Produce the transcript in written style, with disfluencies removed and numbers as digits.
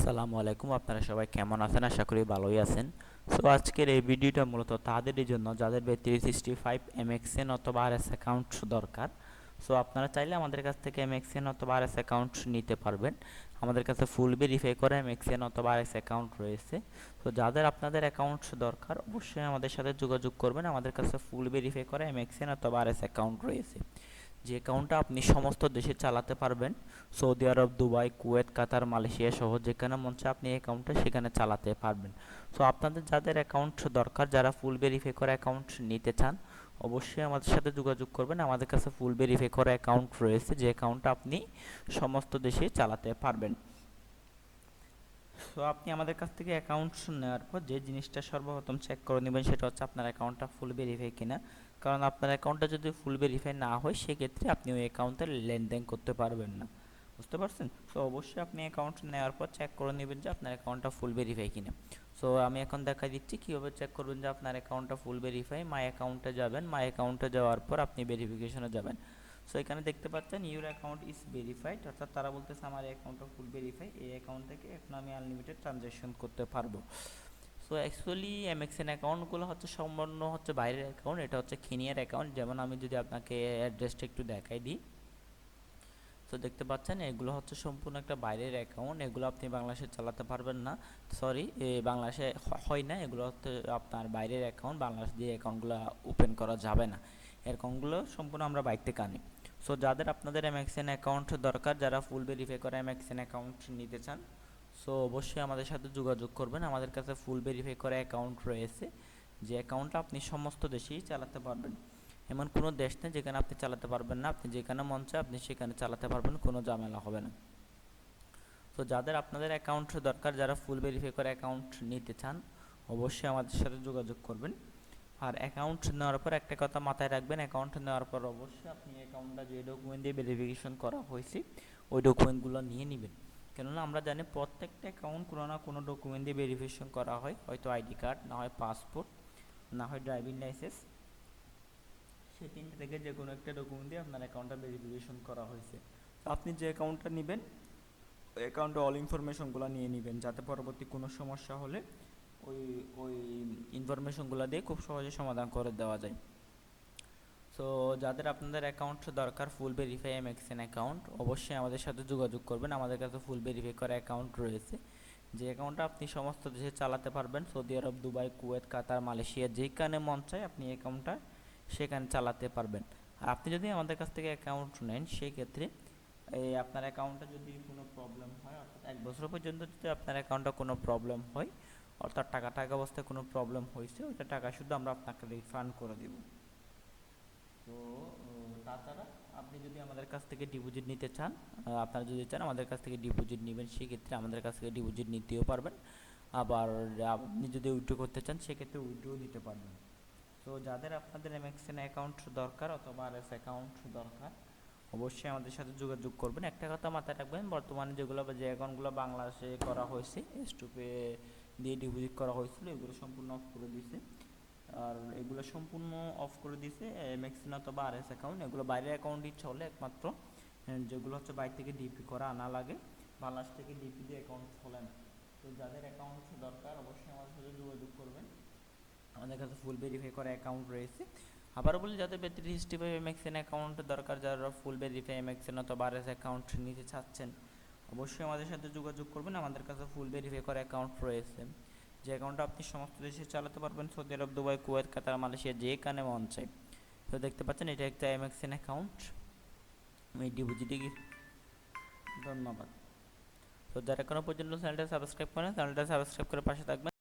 আসসালামু আলাইকুম। আপনারা সবাই কেমন আছেন? আশা করি ভালোই আছেন। সো আজকের এই ভিডিওটা মূলত তাদেরই জন্য যাদের 365 এমএক্সএন অথবা আরএস অ্যাকাউন্ট দরকার। সো আপনারা চাইলে আমাদের কাছ থেকে এমএক্সএন অথবা আরএস অ্যাকাউন্ট নিতে পারবেন। আমাদের কাছে ফুল ভেরিফাই করা এমএক্সএন অথবা আরএস অ্যাকাউন্ট রয়েছে। তো যাদের আপনাদের অ্যাকাউন্ট দরকার অবশ্যই আমাদের সাথে যোগাযোগ করবেন। আমাদের কাছে ফুল ভেরিফাই করা এমএক্সএন অথবা আরএস অ্যাকাউন্ট রয়েছে, যে অ্যাকাউন্টটা আপনি সমস্ত দেশে চালাতে পারবেন। সৌদি আরব, দুবাই, কুয়েত, কাতার, মালয়েশিয়া সহ যেখানে মন চায় আপনি এই অ্যাকাউন্টটা সেখানে চালাতে পারবেন। সো আপনাদের যাদের অ্যাকাউন্ট দরকার, যারা ফুল ভেরিফাই করা অ্যাকাউন্ট নিতে চান, অবশ্যই আমাদের সাথে যোগাযোগ করবেন। আমাদের কাছে ফুল ভেরিফাই করা অ্যাকাউন্ট রয়েছে, যে অ্যাকাউন্টটা আপনি সমস্ত দেশে চালাতে পারবেন। সো আপনি আমাদের কাছ থেকে অ্যাকাউন্ট নেওয়ার পর যে জিনিসটা সর্বপ্রথম চেক করে নেবেন সেটা হচ্ছে আপনার অ্যাকাউন্টটা ফুল ভেরিফাই কিনা। কারণ আপনার অ্যাকাউন্টটা যদি ফুল ভেরিফাই না হয় সেক্ষেত্রে আপনি ওই অ্যাকাউন্টে লেনদেন করতে পারবেন না। বুঝতে পারছেন? সো অবশ্যই আপনি অ্যাকাউন্ট নেওয়ার পর চেক করে নেবেন যে আপনার অ্যাকাউন্টটা ফুল ভেরিফাই কিনা। সো আমি এখন দেখাই দিচ্ছি কীভাবে চেক করবেন যে আপনার অ্যাকাউন্টটা ফুল ভেরিফাই। মাই অ্যাকাউন্টে যাবেন, মাই অ্যাকাউন্টে যাওয়ার পর আপনি ভেরিফিকেশনে যাবেন। সো এখানে দেখতে পাচ্ছেন ইউর অ্যাকাউন্ট ইজ ভেরিফাইড, অর্থাৎ তারা বলতেছে আমার অ্যাকাউন্টটা ফুল ভেরিফাই, এই অ্যাকাউন্ট থেকে এখন আমি আনলিমিটেড ট্রানজ্যাকশন করতে পারবো। সো অ্যাকচুয়ালি এমএক্সএন অ্যাকাউন্টগুলো হচ্ছে সম্পূর্ণ হচ্ছে বাইরের অ্যাকাউন্ট, এটা হচ্ছে কেনিয়ার অ্যাকাউন্ট। যেমন আমি যদি আপনাকে অ্যাড্রেসটা একটু দেখাই দিই, তো দেখতে পাচ্ছেন এগুলো হচ্ছে সম্পূর্ণ একটা বাইরের অ্যাকাউন্ট, এগুলো আপনি বাংলাদেশে চালাতে পারবেন না। সরি, বাংলাদেশে হয় না, এগুলো হচ্ছে আপনার বাইরের অ্যাকাউন্ট, বাংলাদেশ দিয়ে অ্যাকাউন্টগুলো ওপেন করা যাবে না। অ্যাকাউন্টগুলো সম্পূর্ণ আমরা বাইরে থেকে আনি। সো যাদের আপনাদের এমএক্সএন অ্যাকাউন্ট দরকার, যারা ফুল ভেরিফাই করা এমএক্সএন অ্যাকাউন্ট নিতে চান, সো অবশ্যই আমাদের সাথে যোগাযোগ করবেন। আমাদের কাছে ফুল ভেরিফাই করা অ্যাকাউন্ট রয়েছে, যে অ্যাকাউন্টটা আপনি সমস্ত দেশেই চালাতে পারবেন। এমন কোনো দেশ নেই যেখানে আপনি চালাতে পারবেন না, আপনি যেখানে মন চায় আপনি সেখানে চালাতে পারবেন, কোনো ঝামেলা হবে না। তো যাদের আপনাদের অ্যাকাউন্ট দরকার, যারা ফুল ভেরিফাই করে অ্যাকাউন্ট নিতে চান, অবশ্যই আমাদের সাথে যোগাযোগ করবেন। আর অ্যাকাউন্ট নেওয়ার পর একটা কথা মাথায় রাখবেন, অ্যাকাউন্ট নেওয়ার পর অবশ্যই আপনি অ্যাকাউন্টটা যে ডকুমেন্ট দিয়ে ভেরিফিকেশন করা হয়েছে ওই ডকুমেন্টগুলো নিয়ে নেবেন। কেননা আমরা জানি প্রত্যেকটা অ্যাকাউন্ট কোনো না কোনো ডকুমেন্ট দিয়ে ভেরিফিকেশন করা হয়, হয়তো আইডি কার্ড, না হয় পাসপোর্ট, না হয় ড্রাইভিং লাইসেন্স। সেই তিনটে থেকে যে কোনো একটা ডকুমেন্ট দিয়ে আপনার অ্যাকাউন্টটা ভেরিফিকেশন করা হয়েছে। তো আপনি যে অ্যাকাউন্টটা নেবেন ওই অ্যাকাউন্টে অল ইনফরমেশনগুলো নিয়ে নেবেন, যাতে পরবর্তী কোনো সমস্যা হলে ওই ওই ইনফরমেশনগুলো দিয়ে খুব সহজে সমাধান করে দেওয়া যায়। সো যাদের আপনাদের অ্যাকাউন্ট দরকার ফুল ভেরিফাই এমএক্সএন অ্যাকাউন্ট, অবশ্যই আমাদের সাথে যোগাযোগ করবেন। আমাদের কাছে ফুল ভেরিফাই করা অ্যাকাউন্ট রয়েছে, যে অ্যাকাউন্টটা আপনি সমস্ত দেশে চালাতে পারবেন। সৌদি আরব, দুবাই, কুয়েত, কাতার, মালয়েশিয়া যেখানে মন চায় আপনি অ্যাকাউন্টটা সেখানে চালাতে পারবেন। আর আপনি যদি আমাদের কাছ থেকে অ্যাকাউন্ট নেন সেই ক্ষেত্রে আপনার অ্যাকাউন্টে যদি কোনো প্রবলেম হয়, অর্থাৎ 1 বছর পর্যন্ত যদি আপনার অ্যাকাউন্টে কোনো প্রবলেম হয়, অর্থাৎ টাকা অবস্থায় কোনো প্রবলেম হয়েছে, ওইটা টাকা শুধু আমরা আপনাকে রিফান্ড করে দেব। তো তাছাড়া আপনি যদি আমাদের কাছ থেকে ডিপোজিট নিতে চান, আপনারা যদি চান আমাদের কাছ থেকে ডিপোজিট নেবেন, সেক্ষেত্রে আমাদের কাছ থেকে ডিপোজিট নিতেও পারবেন। আবার আপনি যদি উইথড্র করতে চান সেক্ষেত্রে উইথড্রও দিতে পারবেন। তো যাদের আপনাদের এমএক্সএন অ্যাকাউন্ট দরকার অথবা আরএস অ্যাকাউন্ট দরকার, অবশ্যই আমাদের সাথে যোগাযোগ করবেন। একটা কথা মাথায় রাখবেন, বর্তমানে যে অ্যাকাউন্টগুলো বাংলাদেশে করা হয়েছে, এসটুপে দিয়ে ডিপোজিট করা হয়েছিল, এগুলো সম্পূর্ণ অফ করে দিয়েছে। আর এগুলো সম্পূর্ণ অফ করে দিয়েছে এমএক্সএন অথবা আরএস অ্যাকাউন্ট, এগুলো বাইরের অ্যাকাউন্টই চলে একমাত্র। যেগুলো হচ্ছে বাইরে থেকে ডিপি করা আনা লাগে, বাংলাদেশ থেকে ডিপি দিয়ে অ্যাকাউন্ট খোলে না। তো যাদের অ্যাকাউন্ট দরকার অবশ্যই আমাদের সাথে যোগাযোগ করবেন। আমাদের কাছে ফুল ভেরিফাই করা অ্যাকাউন্ট রয়েছে। আবারও বলি, যাদের 365 এমএক্সএন অ্যাকাউন্ট দরকার, যারা ফুল ভেরিফাই এমএক্সএন অথবা আরএস অ্যাকাউন্ট নিতে চাচ্ছেন, অবশ্যই আমাদের সাথে যোগাযোগ করবেন। আমাদের কাছে ফুল ভেরিফাই করা অ্যাকাউন্ট রয়েছে, যে অ্যাকাউন্টটা আপনি সমস্ত দেশে চালাতে পারবেন, সৌদি আরব, দুবাই, কুয়েত, কাতার, মালয়েশিয়া যেখানে মন চায়। তো দেখতে পাচ্ছেন এটা একটা এমএক্সএন অ্যাকাউন্ট, আমি ডিপোজিটে ধন্যবাদ। তো যারা এখনো পর্যন্ত চ্যানেলটা সাবস্ক্রাইব করেন, চ্যানেলটা সাবস্ক্রাইব করে পাশে থাকবেন।